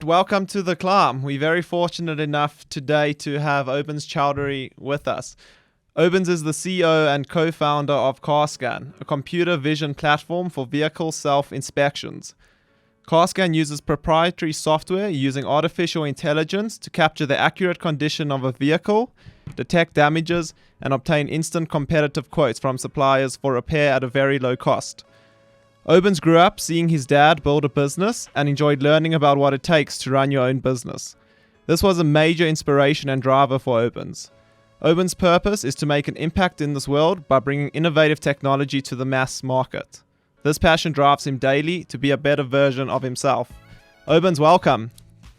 Welcome to The Climb. We're very fortunate enough today to have Obins Choudary with us. Obins is the CEO and co-founder of CarScan, a computer vision platform for vehicle self-inspections. CarScan uses proprietary software using artificial intelligence to capture the accurate condition of a vehicle, detect damages, and obtain instant competitive quotes from suppliers for repair at a very low cost. Obins grew up seeing his dad build a business and enjoyed learning about what it takes to run your own business. This was a major inspiration and driver for Obins. Obins' purpose is to make an impact in this world by bringing innovative technology to the mass market. This passion drives him daily to be a better version of himself. Obins, welcome.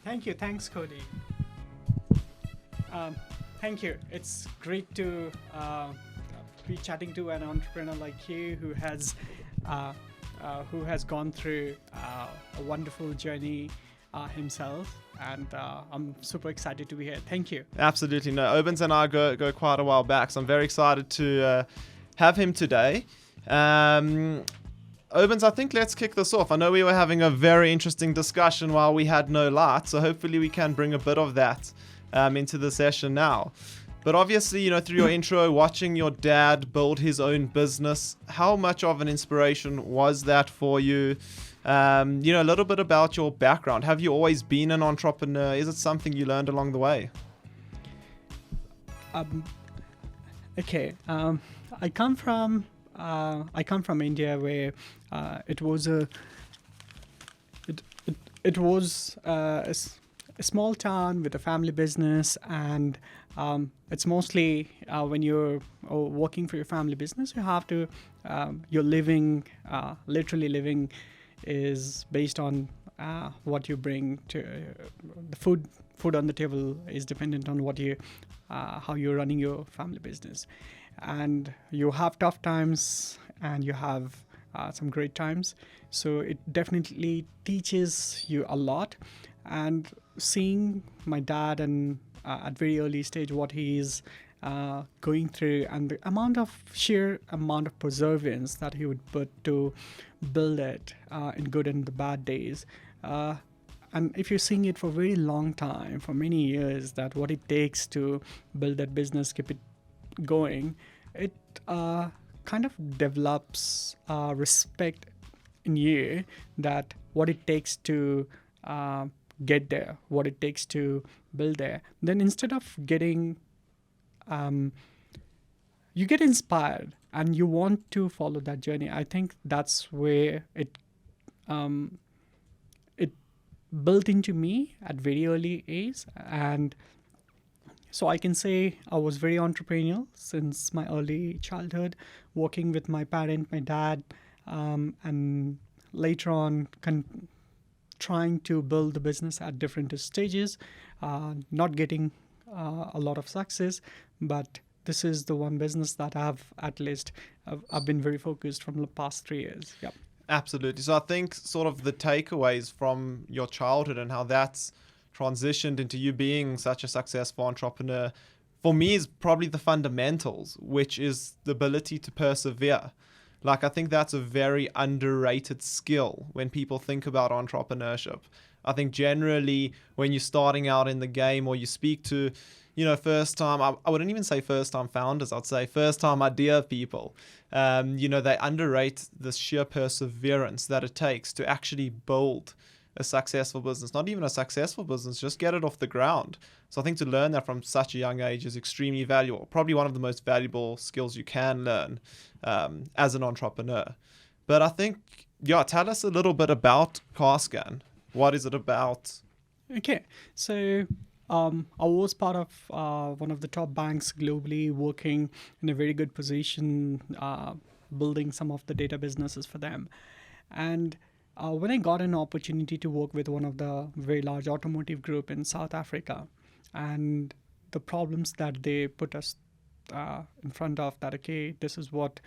Thank you. Thanks, Cody. Thank you. It's great to be chatting to an entrepreneur like you who has gone through a wonderful journey himself, and I'm super excited to be here. Thank you. Absolutely. No, Obins and I go quite a while back, so I'm very excited to have him today. Obins, I think let's kick this off. I know we were having a very interesting discussion while we had no light, so hopefully we can bring a bit of that into the session now. But obviously, through your intro, watching your dad build his own business, how much of an inspiration was that for you? A little bit about your background. Have you always been an entrepreneur? Is it something you learned along the way? Okay. I come from India, where it was a small town with a family business, and it's mostly when you're working for your family business, you have to literally living is based on what you bring to the food on the table is dependent on how you're running your family business. And you have tough times and you have some great times. So it definitely teaches you a lot. And seeing my dad and at very early stage what he is going through, and the sheer amount of perseverance that he would put to build it in good and the bad days. And if you're seeing it for a very long time, for many years, that what it takes to build that business, keep it going, it kind of develops respect in you, that what it takes to get there, what it takes to build there. Then instead of getting you get inspired and you want to follow that journey. I think that's where it built into me at very early age. And so I can say I was very entrepreneurial since my early childhood, working with my parent, my dad, and later on trying to build the business at different stages, not getting a lot of success, but this is the one business that I've been very focused from the past 3 years. Yep. Absolutely. So I think sort of the takeaways from your childhood and how that's transitioned into you being such a successful entrepreneur, for me, is probably the fundamentals, which is the ability to persevere. Like, I think that's a very underrated skill when people think about entrepreneurship. I think generally when you're starting out in the game, or you speak to, first time, I wouldn't even say first time founders, I'd say first time idea people, they underrate the sheer perseverance that it takes to actually build a successful business. Not even a successful business, just get it off the ground. So I think to learn that from such a young age is extremely valuable. Probably one of the most valuable skills you can learn as an entrepreneur. But I think, tell us a little bit about CarScan. What is it about? Okay, so I was part of one of the top banks globally, working in a very good position, building some of the data businesses for them. And when I got an opportunity to work with one of the very large automotive group in South Africa, and the problems that they put us in front of, that, okay, this is what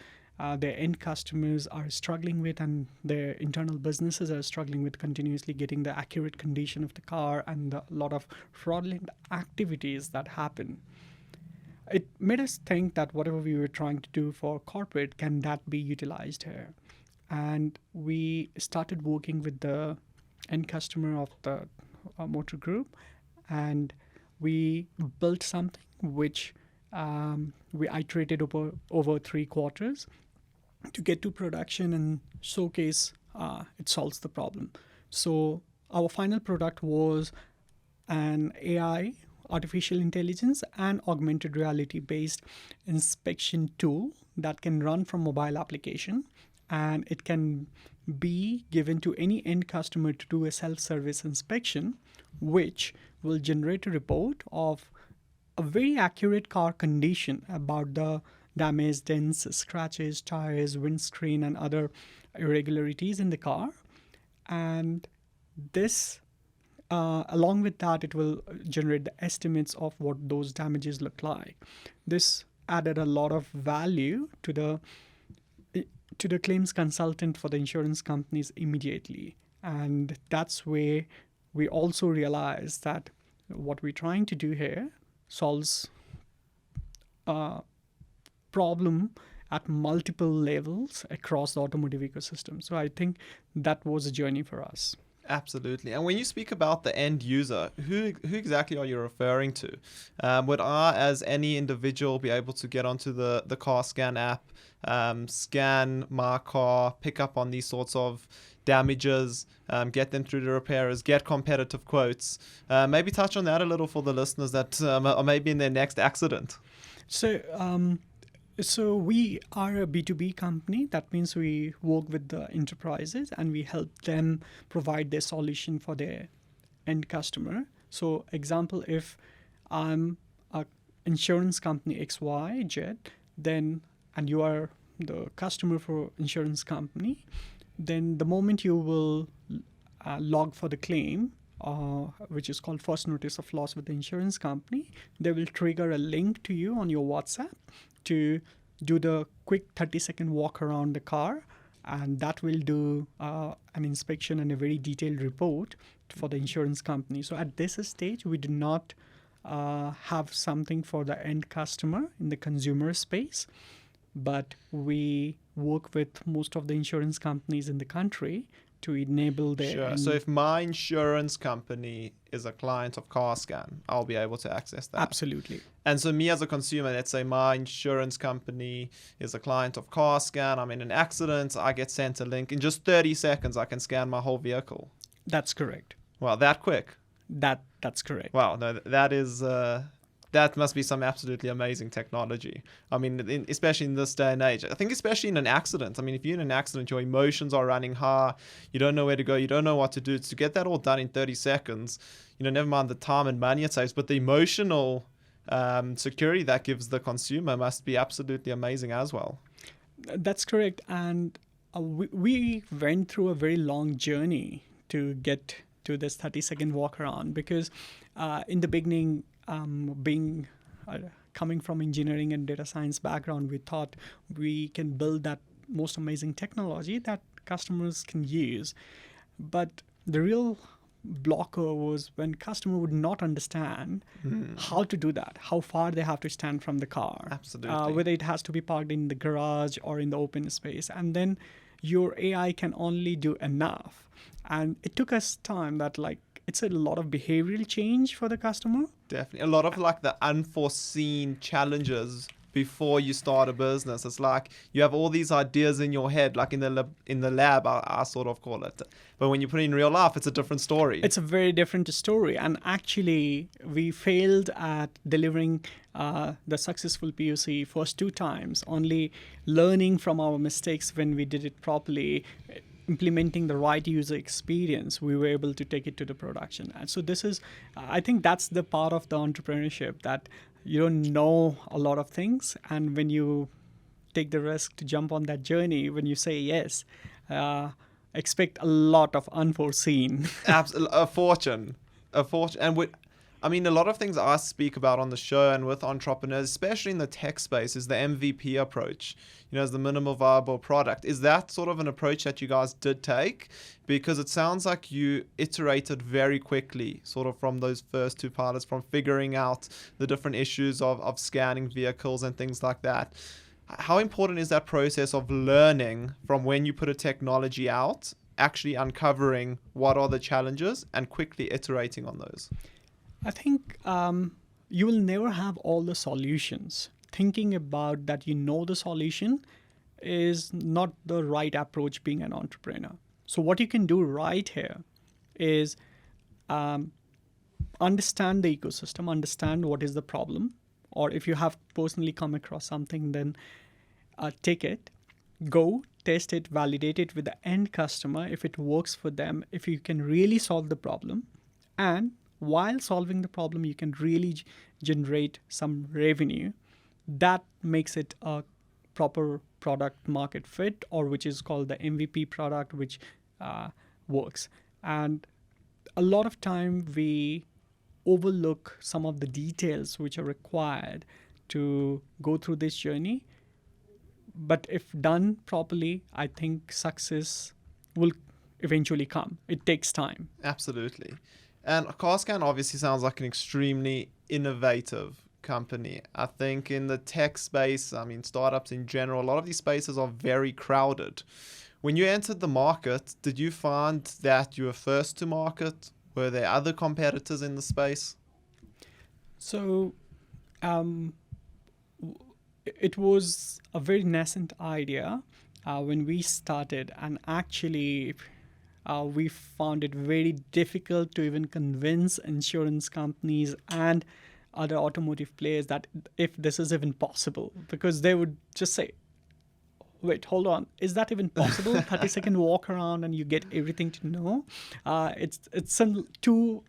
their end customers are struggling with, and their internal businesses are struggling with continuously getting the accurate condition of the car, and a lot of fraudulent activities that happen. It made us think that whatever we were trying to do for corporate, can that be utilized here? And we started working with the end customer of motor group, and we built something which we iterated over 3 quarters to get to production and showcase it solves the problem. So our final product was an AI, artificial intelligence, and augmented reality based inspection tool that can run from mobile application, and it can be given to any end customer to do a self-service inspection, which will generate a report of a very accurate car condition about the damage, dents, scratches, tires, windscreen, and other irregularities in the car. And this, along with that, it will generate the estimates of what those damages look like. This added a lot of value to the claims consultant for the insurance companies immediately. And that's where we also realized that what we're trying to do here solves a problem at multiple levels across the automotive ecosystem. So I think that was a journey for us. Absolutely. And when you speak about the end user, who exactly are you referring to? Would I, as any individual, be able to get onto the CarScan app, scan my car, pick up on these sorts of damages, get them through the repairers, get competitive quotes? Maybe touch on that a little for the listeners that are maybe in their next accident. So we are a B2B company. That means we work with the enterprises and we help them provide their solution for their end customer. So example, if I'm a insurance company XYZ, then, and you are the customer for insurance company, then the moment you will log for the claim, which is called first notice of loss with the insurance company, they will trigger a link to you on your WhatsApp to do the quick 30-second walk around the car, and that will do an inspection and a very detailed report for the insurance company. So at this stage, we do not have something for the end customer in the consumer space, but we work with most of the insurance companies in the country to enable their... Sure. So if my insurance company is a client of CarScan, I'll be able to access that. Absolutely. And so me as a consumer, let's say my insurance company is a client of CarScan, I'm in an accident, I get sent a link. In just 30 seconds, I can scan my whole vehicle. That's correct. Wow, that quick? That's correct. Wow, no, that is... that must be some absolutely amazing technology. I mean, especially in this day and age. I think especially in an accident. I mean, if you're in an accident, your emotions are running high. You don't know where to go. You don't know what to do. To get that all done in 30 seconds, never mind the time and money it saves, but the emotional security that gives the consumer must be absolutely amazing as well. That's correct. And we went through a very long journey to get to this 30-second walk around because in the beginning, coming from engineering and data science background, we thought we can build that most amazing technology that customers can use. But the real blocker was when customer would not understand how to do that, how far they have to stand from the car. Absolutely. Whether it has to be parked in the garage or in the open space. And then your AI can only do enough. And it took us time that it's a lot of behavioral change for the customer. Definitely. A lot of the unforeseen challenges before you start a business. It's like you have all these ideas in your head, like in the lab, I sort of call it. But when you put it in real life, it's a different story. It's a very different story. And actually, we failed at delivering the successful POC first 2 times, only learning from our mistakes when we did it properly, implementing the right user experience, we were able to take it to the production. And so this is, I think that's the part of the entrepreneurship, that you don't know a lot of things. And when you take the risk to jump on that journey, when you say yes, expect a lot of unforeseen. A fortune. And a lot of things I speak about on the show and with entrepreneurs, especially in the tech space, is the MVP approach, as the minimal viable product. Is that sort of an approach that you guys did take? Because it sounds like you iterated very quickly, sort of from those first 2 pilots, from figuring out the different issues of scanning vehicles and things like that. How important is that process of learning from when you put a technology out actually uncovering what are the challenges and quickly iterating on those? I think you will never have all the solutions. Thinking about that you know the solution is not the right approach being an entrepreneur. So what you can do right here is understand the ecosystem, understand what is the problem, or if you have personally come across something, then take it, go test it, validate it with the end customer if it works for them, if you can really solve the problem, and while solving the problem you can really generate some revenue. That makes it a proper product market fit, or which is called the MVP product, which works. And a lot of time we overlook some of the details which are required to go through this journey. But if done properly, I think success will eventually come. It takes time. Absolutely. And CarScan obviously sounds like an extremely innovative company. I think in the tech space, I mean, startups in general, a lot of these spaces are very crowded. When you entered the market, did you find that you were first to market? Were there other competitors in the space? So it was a very nascent idea when we started, and actually we found it very difficult to even convince insurance companies and other automotive players that if this is even possible, because they would just say, wait, hold on, is that even possible? 30-second walk around and you get everything to know. It's too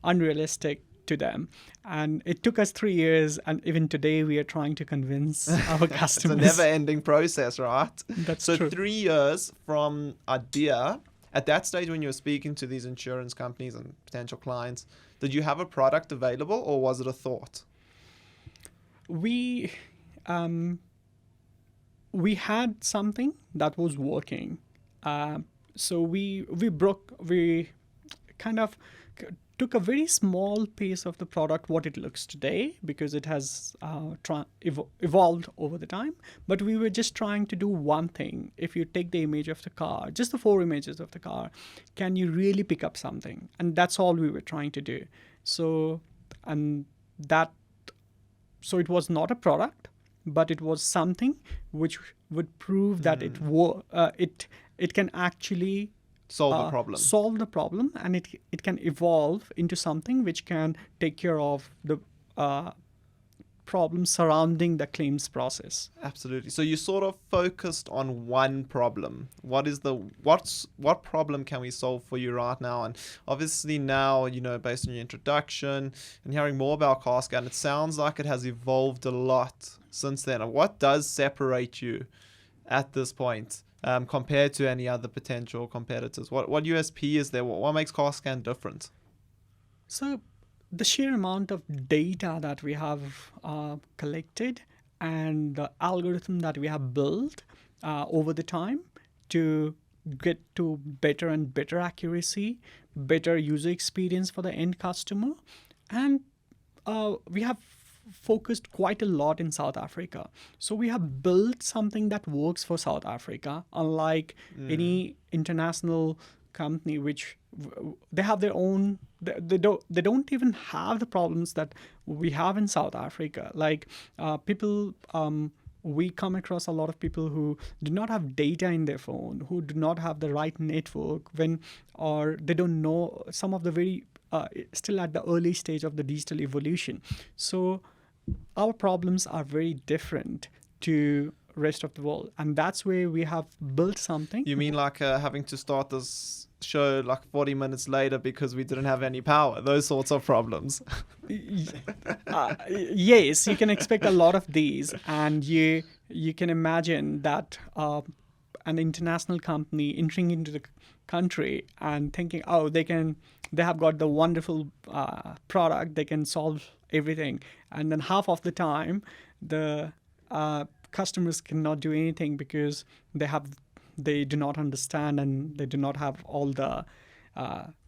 unrealistic to them. And it took us 3 years, and even today we are trying to convince our customers. It's a never-ending process, right? That's so true. 3 years from idea. At that stage, when you were speaking to these insurance companies and potential clients, did you have a product available, or was it a thought? We had something that was working. So we kind of took a very small piece of the product, what it looks today, because it has evolved over the time. But we were just trying to do one thing. If you take the image of the car, just the 4 images of the car, can you really pick up something? And that's all we were trying to do. So it was not a product, but it was something which would prove that it can actually solve the problem, and it can evolve into something which can take care of the problems surrounding the claims process. Absolutely. So you sort of focused on one problem. What problem can we solve for you right now? And obviously now, based on your introduction and hearing more about CarScan, it sounds like it has evolved a lot since then. And what does separate you at this point compared to any other potential competitors? What USP is there? What makes CarScan different? So the sheer amount of data that we have collected and the algorithm that we have built over the time to get to better and better accuracy, better user experience for the end customer. And we have focused quite a lot in South Africa. So we have built something that works for South Africa, unlike any international company which they have their own, they don't even have the problems that we have in South Africa. Like people, we come across a lot of people who do not have data in their phone, who do not have the right network or they don't know, some of the very still at the early stage of the digital evolution. So our problems are very different to rest of the world, and that's where we have built something. You mean like having to start this show like 40 minutes later because we didn't have any power, those sorts of problems? Yes, you can expect a lot of these, and you can imagine that an international company entering into the country and thinking, oh, they have got the wonderful product, they can solve everything, and then half of the time the customers cannot do anything because they do not understand and they do not have all the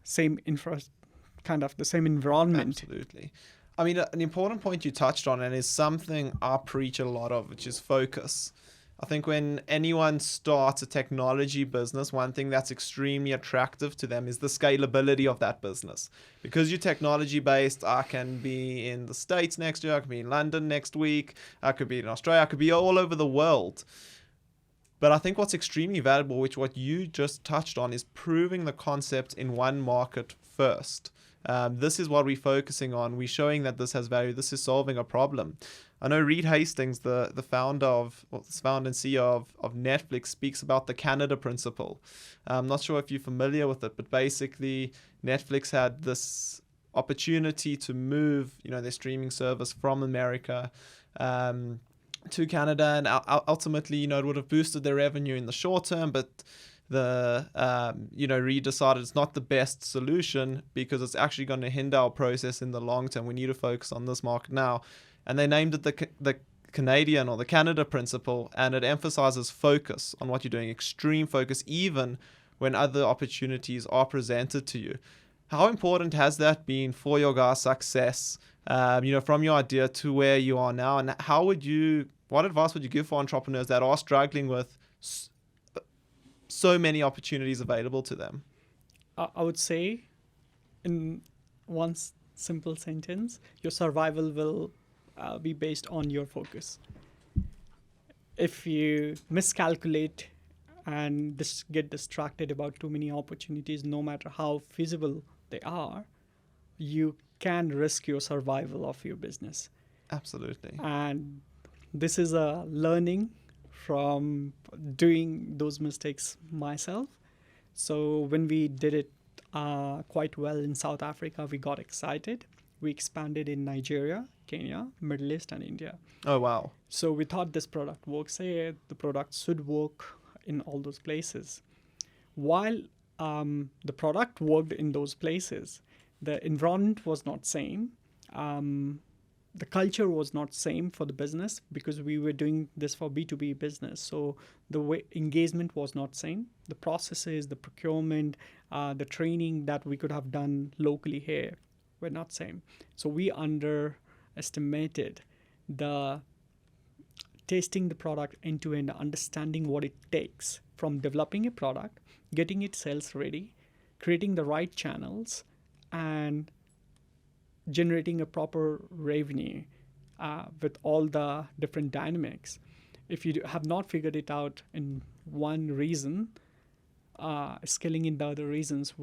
same the same environment. Absolutely. I mean, an important point you touched on, and is something I preach a lot of, which is focus. I think when anyone starts a technology business, one thing that's extremely attractive to them is the scalability of that business. Because you're technology based, I can be in the States next year, I could be in London next week, I could be in Australia, I could be all over the world. But I think what's extremely valuable, which what you just touched on, is proving the concept in one market first. This is what we're focusing on. We're showing that this has value. This is solving a problem. I know Reed Hastings, the founder and CEO of Netflix, speaks about the Canada principle. I'm not sure if you're familiar with it, but basically Netflix had this opportunity to move, their streaming service from America to Canada, and ultimately, it would have boosted their revenue in the short term, but Reed decided it's not the best solution because it's actually going to hinder our process in the long term. We need to focus on this market now. And they named it the Canadian or the Canada principle, and it emphasizes focus on what you're doing, extreme focus, even when other opportunities are presented to you. How important has that been for your guys' success, from your idea to where you are now? And what advice would you give for entrepreneurs that are struggling with so many opportunities available to them? I would say, in one simple sentence, your survival will be based on your focus. If you miscalculate and get distracted about too many opportunities, no matter how feasible they are, you can risk your survival of your business. Absolutely. And this is a learning from doing those mistakes myself. So when we did it quite well in South Africa, we got excited. We expanded in Nigeria, Kenya, Middle East, and India. Oh, wow. So we thought this product works here. The product should work in all those places. While the product worked in those places, the environment was not same. The culture was not same for the business because we were doing this for B2B business. So the way engagement was not same. The processes, the procurement, the training that we could have done locally here were not same. So we underestimated the testing the product end to end, understanding what it takes from developing a product, getting it sales ready, creating the right channels, and generating a proper revenue with all the different dynamics. If you have not figured it out in one reason, scaling in the other reasons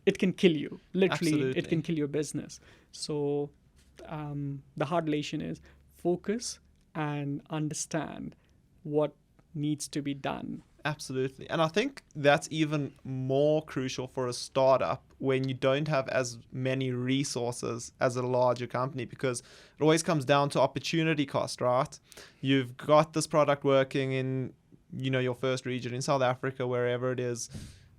it can kill you. Literally, Absolutely. It can kill your business. So the hard lesson is focus and understand what needs to be done. Absolutely. And I think that's even more crucial for a startup when you don't have as many resources as a larger company, because it always comes down to opportunity cost, right? You've got this product working in, your first region in South Africa, wherever it is.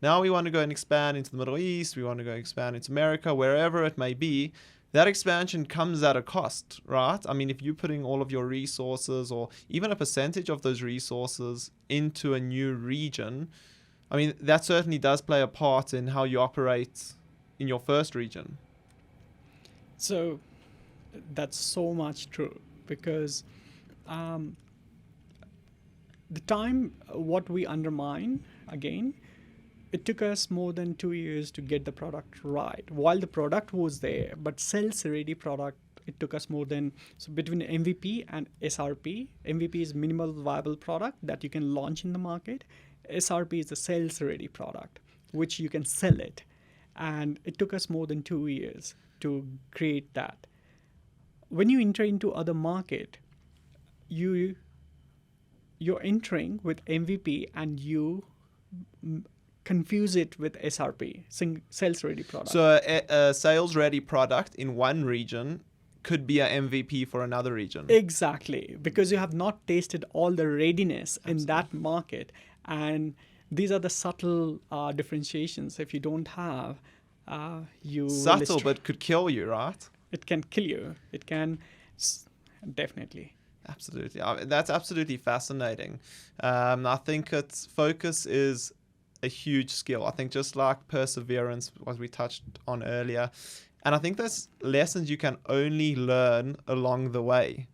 Now we want to go and expand into the Middle East. We want to go expand into America, wherever it may be. That expansion comes at a cost, right? I mean, if you're putting all of your resources or even a percentage of those resources into a new region, I mean, that certainly does play a part in how you operate in your first region. So that's so much true because the time what we undermine, again, it took us more than 2 years to get the product right. While the product was there, but sales ready product, it took us more than, so between MVP and SRP, MVP is minimal viable product that you can launch in the market. SRP is a sales ready product, which you can sell it. And it took us more than 2 years to create that. When you enter into other market, you're entering with MVP and you confuse it with SRP, sales ready product. So a sales ready product in one region could be an MVP for another region. Exactly, because you have not tasted all the readiness in that market. And these are the subtle differentiations. If you don't have, you... Subtle, but could kill you, right? It can kill you. It can, definitely. Absolutely. That's absolutely fascinating. I think focus is a huge skill. I think just like perseverance, as we touched on earlier. And I think there's lessons you can only learn along the way.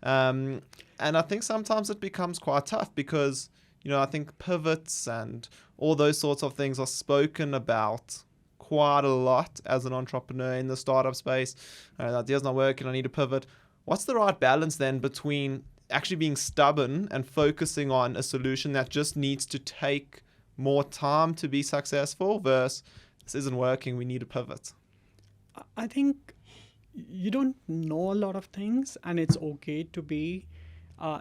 And I think sometimes it becomes quite tough because, I think pivots and all those sorts of things are spoken about quite a lot as an entrepreneur in the startup space. The idea's not working, I need to pivot. What's the right balance then between actually being stubborn and focusing on a solution that just needs to take more time to be successful versus this isn't working, we need to pivot? I think you don't know a lot of things, and it's okay to be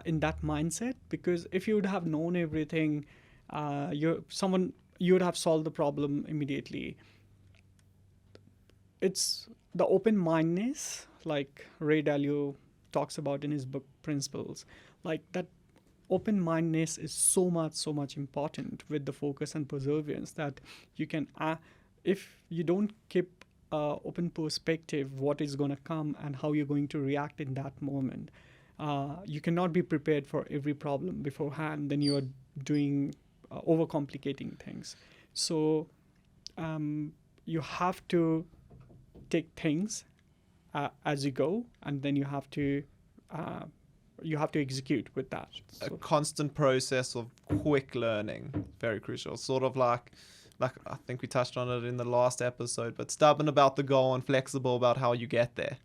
in that mindset, because if you would have known everything, you would have solved the problem immediately. It's the open mindedness, like Ray Dalio talks about in his book Principles. Like that open mindedness is so much important with the focus and perseverance that you can, if you don't keep open perspective, what is going to come and how you're going to react in that moment. You cannot be prepared for every problem beforehand. Then you're doing overcomplicating things. So you have to take things as you go, and then you have to execute with that. A constant process of quick learning, very crucial. Sort of like I think we touched on it in the last episode, but stubborn about the goal and flexible about how you get there.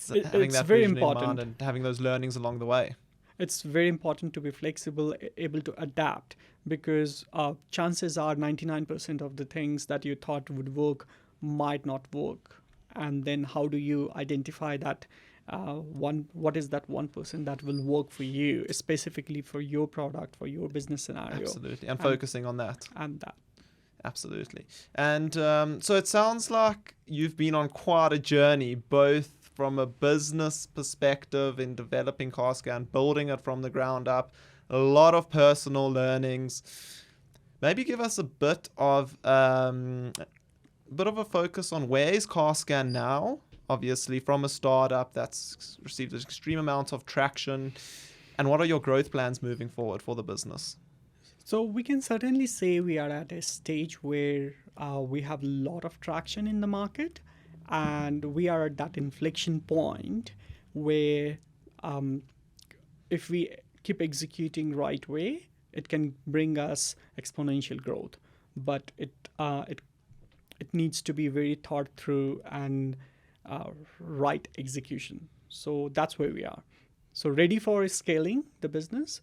Having It's that very vision important. in mind and having those learnings along the way. It's very important to be flexible, able to adapt, because chances are 99% of the things that you thought would work might not work. And then how do you identify that what is that 1% that will work for you, specifically for your product, for your business scenario? Absolutely. And focusing on that. And that. Absolutely. And so it sounds like you've been on quite a journey, both from a business perspective in developing CarScan, building it from the ground up, a lot of personal learnings. Maybe give us a bit of a focus on where is CarScan now, obviously from a startup that's received an extreme amount of traction, and what are your growth plans moving forward for the business? So we can certainly say we are at a stage where we have a lot of traction in the market, and we are at that inflection point where if we keep executing right way, it can bring us exponential growth. But it needs to be very thought through and right execution. So that's where we are. So ready for scaling the business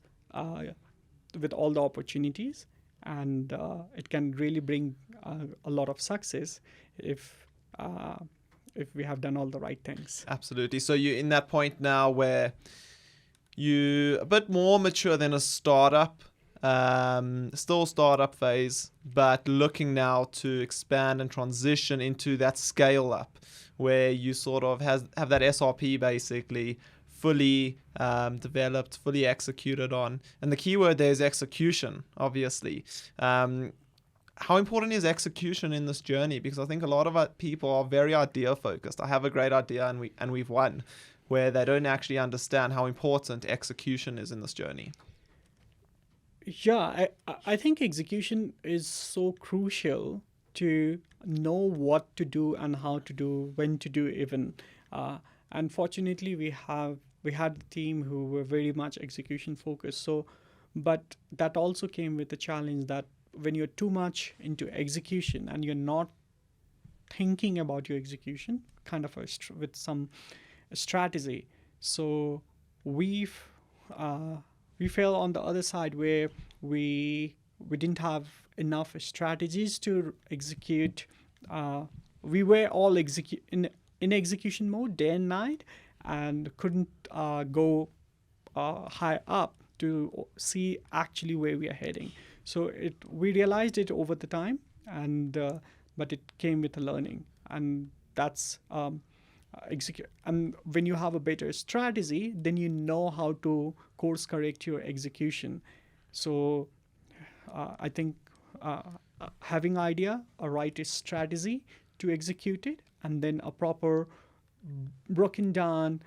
with all the opportunities, and it can really bring a lot of success if we have done all the right things. Absolutely. So you're in that point now where you're a bit more mature than a startup, still startup phase, but looking now to expand and transition into that scale up where you sort of have that SRP basically fully developed, fully executed on. And the key word there is execution, obviously. How important is execution in this journey? Because I think a lot of people are very idea focused. I have a great idea and we've won, where they don't actually understand how important execution is in this journey. Yeah, I think execution is so crucial to know what to do and how to do, when to do even. Unfortunately, we had a team who were very much execution focused. So, but that also came with the challenge that when you're too much into execution and you're not thinking about your execution, kind of with some strategy. So we fell on the other side where we didn't have enough strategies to execute. We were all in execution mode day and night, and couldn't go high up to see actually where we are heading. So we realized it over the time, and but it came with a learning, and that's execute. And when you have a better strategy, then you know how to course correct your execution. So I think having idea, a right strategy to execute it, and then a proper broken down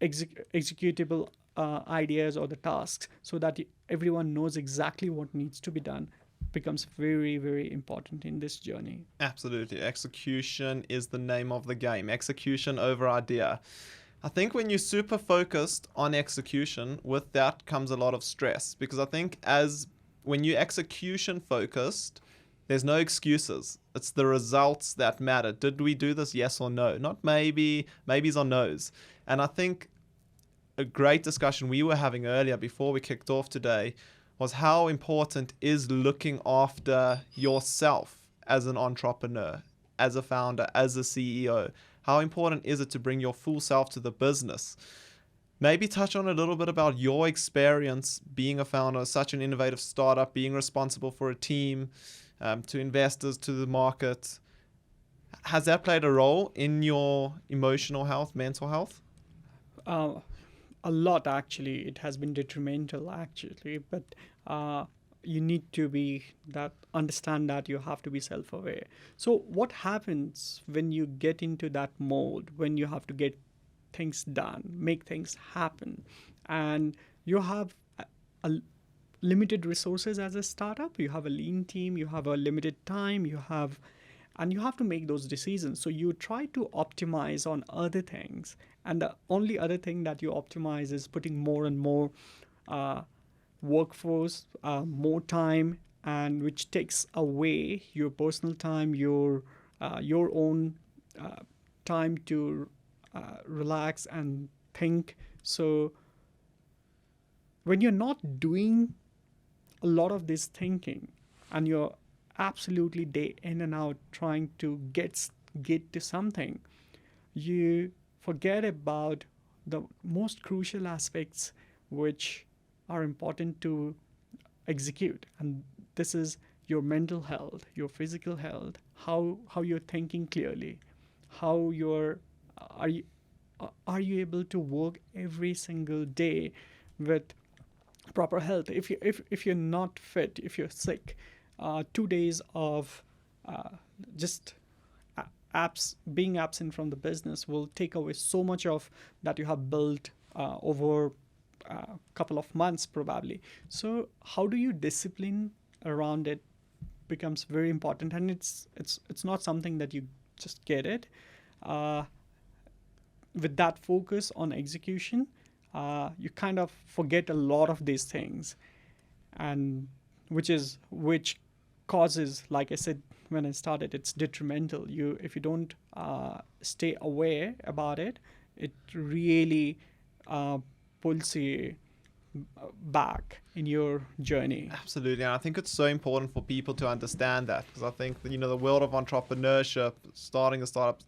executable ideas or the tasks, so that everyone knows exactly what needs to be done, becomes very, very important in this journey. Absolutely. Execution is the name of the game. Execution over idea. I think when you're super focused on execution, with that comes a lot of stress, because I think when you're execution focused, there's no excuses. It's the results that matter. Did we do this? Yes or no? Not maybe, maybes or no's. And I think a great discussion we were having earlier before we kicked off today was how important is looking after yourself as an entrepreneur, as a founder, as a CEO. How important is it to bring your full self to the business? Maybe touch on a little bit about your experience being a founder of such an innovative startup, being responsible for a team, to investors, to the market. Has that played a role in your emotional health, mental health? Uh, a lot, actually. It has been detrimental, actually, but you need to understand that you have to be self-aware. So what happens when you get into that mode, when you have to get things done, make things happen, and you have a limited resources as a startup, you have a lean team, you have a limited time, and you have to make those decisions. So you try to optimize on other things, and the only other thing that you optimize is putting more and more workforce, more time, and which takes away your personal time, your own time to relax and think. So when you're not doing a lot of this thinking, and you're absolutely day in and out trying to get to something, you forget about the most crucial aspects which are important to execute, and this is your mental health, your physical health, how you're thinking clearly, how are you able to work every single day with proper health. If you're not fit, if you're sick, 2 days of just being absent from the business will take away so much of that you have built over a couple of months probably. So how do you discipline around it becomes very important, and it's not something that you just get it. With that focus on execution, you kind of forget a lot of these things, and which causes, like I said when I started, it's detrimental. If you don't stay aware about it, it really pulls you back in your journey. Absolutely, and I think it's so important for people to understand that, because I think that, the world of entrepreneurship, starting a startup,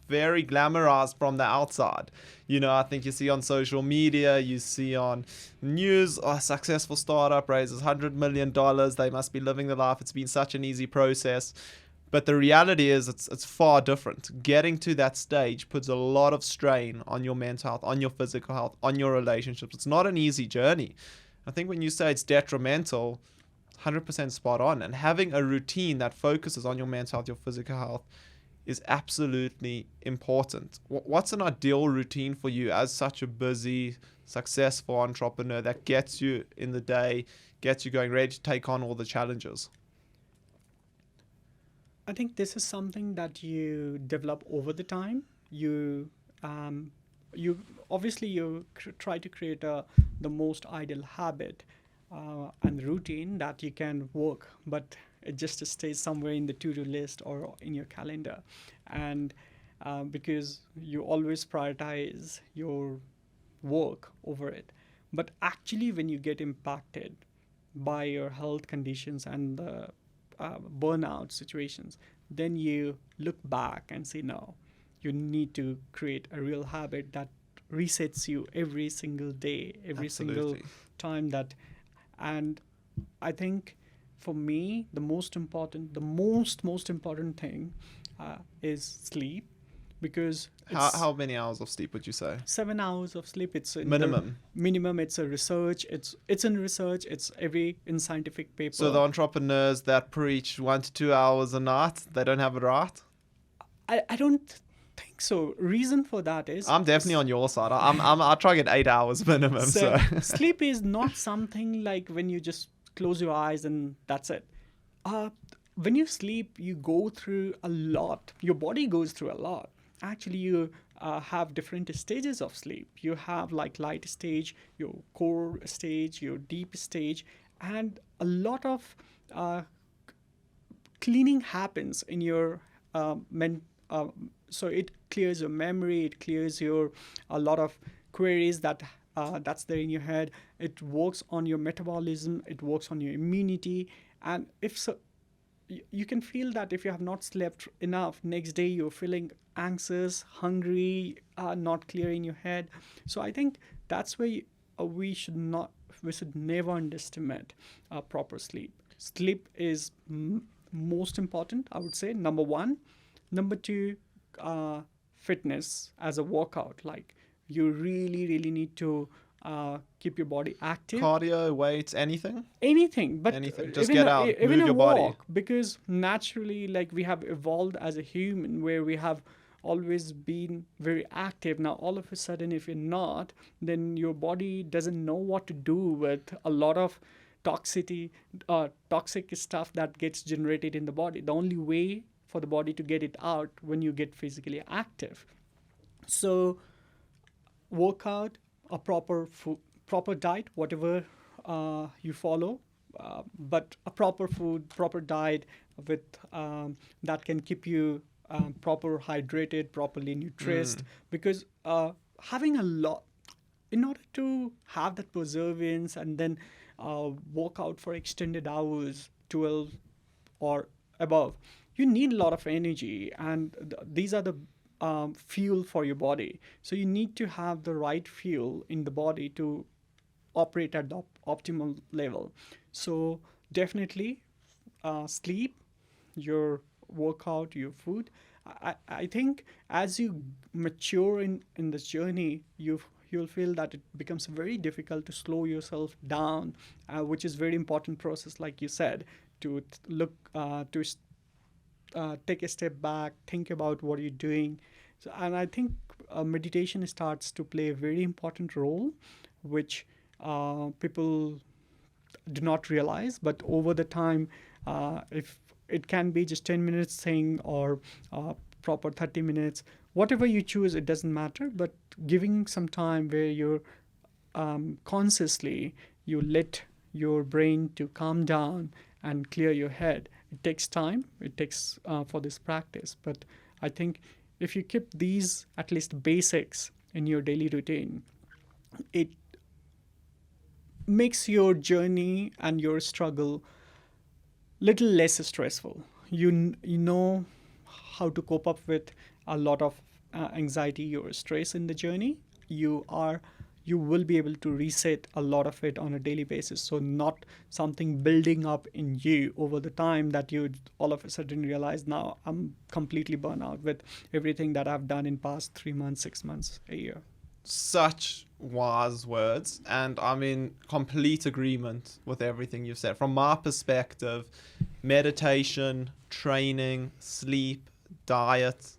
very glamorized from the outside. I think you see on social media, you see on news, a successful startup raises $100 million. They must be living the life. It's been such an easy process. But the reality is it's far different. Getting to that stage puts a lot of strain on your mental health, on your physical health, on your relationships. It's not an easy journey. I think when you say it's detrimental, 100% spot on. And having a routine that focuses on your mental health, your physical health, is absolutely important. What's an ideal routine for you as such a busy, successful entrepreneur that gets you in the day, gets you going, ready to take on all the challenges? I think this is something that you develop over the time. You obviously try to create the most ideal habit and routine that you can work, but it just stays somewhere in the to-do list or in your calendar. And because you always prioritize your work over it. But actually, when you get impacted by your health conditions and the burnout situations, then you look back and say, no, you need to create a real habit that resets you every single day, every Absolutely. single time and I think for me, the most important thing is sleep, because How many hours of sleep would you say? 7 hours of sleep. It's in Minimum. Minimum. It's a research. It's in research. It's in scientific paper. So the entrepreneurs that preach 1 to 2 hours a night, they don't have it right? I don't think so. Reason for that is I'm definitely on your side. I try to get 8 hours minimum. So sleep is not something like when you just close your eyes and that's it. When you sleep, you go through a lot. Your body goes through a lot. Actually, have different stages of sleep. You have like light stage, your core stage, your deep stage, and a lot of cleaning happens in your so it clears your memory, it clears your a lot of queries that's there in your head. It works on your metabolism, it works on your immunity, and if so, you can feel that if you have not slept enough, next day you're feeling anxious, hungry, not clear in your head. So I think that's where we should never underestimate proper sleep. Sleep is most important, I would say, number one. Number two, fitness as a workout. Like you really, really need to keep your body active. Cardio, weights, anything? Anything, but Anything. Just even get out, even move a your walk, body. because naturally, like we have evolved as a human, where we have always been very active. Now, all of a sudden, if you're not, then your body doesn't know what to do with a lot of toxic stuff that gets generated in the body. The only way for the body to get it out when you get physically active. So, workout, a proper food, proper diet, whatever you follow, but a proper food, proper diet with that can keep you proper hydrated, properly nourished. Because having a lot, in order to have that perseverance and then work out for extended hours, 12 or above, you need a lot of energy, and these are the fuel for your body. So you need to have the right fuel in the body to operate at the optimal level. So definitely sleep, your workout, your food. I think as you mature in this journey, you'll feel that it becomes very difficult to slow yourself down, which is very important process, like you said, to look to take a step back, think about what you're doing. So, and I think meditation starts to play a very important role, which people do not realize. But over the time, if it can be just 10 minutes thing or proper 30 minutes, whatever you choose, it doesn't matter. But giving some time where you're consciously, you let your brain to calm down and clear your head. It takes time. It takes for this practice. But I think if you keep these at least basics in your daily routine, it makes your journey and your struggle little less stressful. You know how to cope up with a lot of anxiety or stress in the journey. You will be able to reset a lot of it on a daily basis. So not something building up in you over the time that you all of a sudden realize, now I'm completely burnt out with everything that I've done in past 3 months, 6 months, a year. Such wise words, and I'm in complete agreement with everything you've said. From my perspective, meditation, training, sleep, diet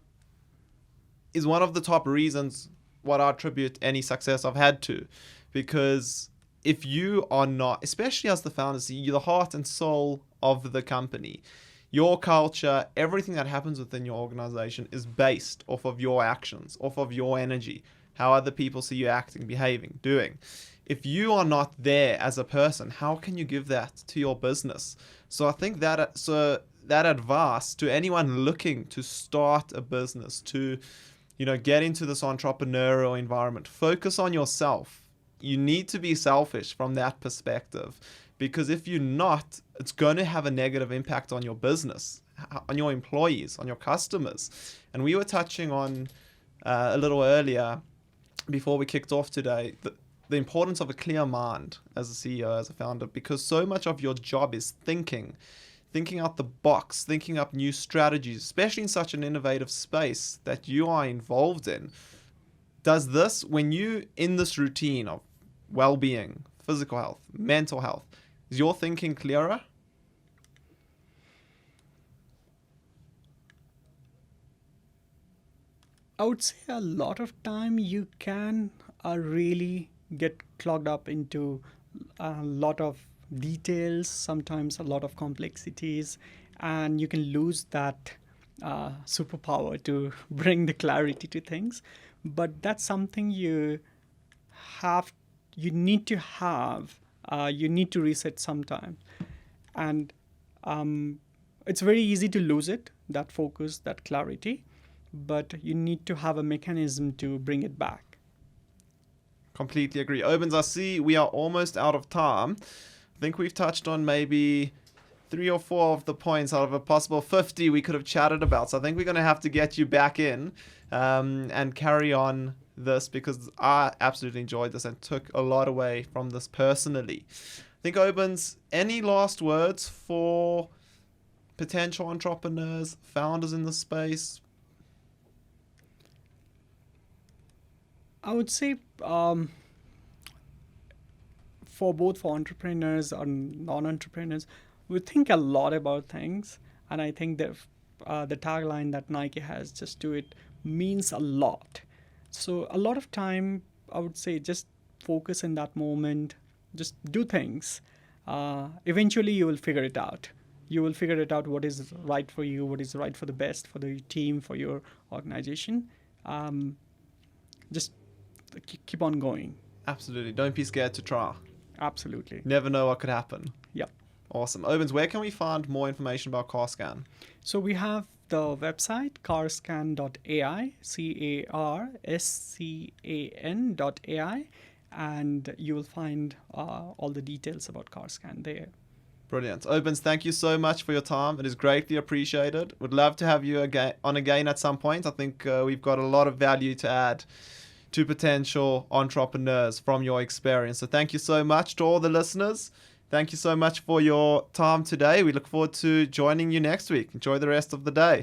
is one of the top reasons what I attribute any success I've had to. Because if you are not, especially as the founder, you're the heart and soul of the company. Your culture, everything that happens within your organization is based off of your actions, off of your energy, how other people see you acting, behaving, doing. If you are not there as a person, how can you give that to your business? So I think that advice to anyone looking to start a business, to get into this entrepreneurial environment, focus on yourself. You need to be selfish from that perspective, because if you're not, it's going to have a negative impact on your business, on your employees, on your customers. And we were touching on a little earlier, before we kicked off today, the importance of a clear mind as a CEO, as a founder, because so much of your job is thinking out the box, thinking up new strategies, especially in such an innovative space that you are involved in. Does this, when you in this routine of well-being, physical health, mental health, is your thinking clearer? I would say a lot of time you can really get clogged up into a lot of details, sometimes a lot of complexities, and you can lose that superpower to bring the clarity to things, but that's something have, you need to have. You need to reset sometimes, and it's very easy to lose it, that focus, that clarity, but you need to have a mechanism to bring it back. Completely agree. Obins, I see we are almost out of time. I think we've touched on maybe 3 or 4 of the points out of a possible 50 we could have chatted about. So I think we're going to have to get you back in and carry on this, because I absolutely enjoyed this and took a lot away from this personally. I think, Obins, any last words for potential entrepreneurs, founders in the space? I would say for entrepreneurs or non-entrepreneurs, we think a lot about things, and I think that the tagline that Nike has, "Just do it," means a lot. So a lot of time, I would say, just focus in that moment, just do things. Eventually, you will figure it out. You will figure it out what is right for you, what is right for the best, for the team, for your organization. Just keep on going. Absolutely. Don't be scared to try. Absolutely. Never know what could happen. Yep. Awesome. Obins, where can we find more information about CarScan? So we have the website carscan.ai, carscan.ai, and you will find all the details about CarScan there. Brilliant. Obins, thank you so much for your time. It is greatly appreciated. Would love to have you again at some point. I think we've got a lot of value to add to potential entrepreneurs from your experience. So thank you so much to all the listeners. Thank you so much for your time today. We look forward to joining you next week. Enjoy the rest of the day.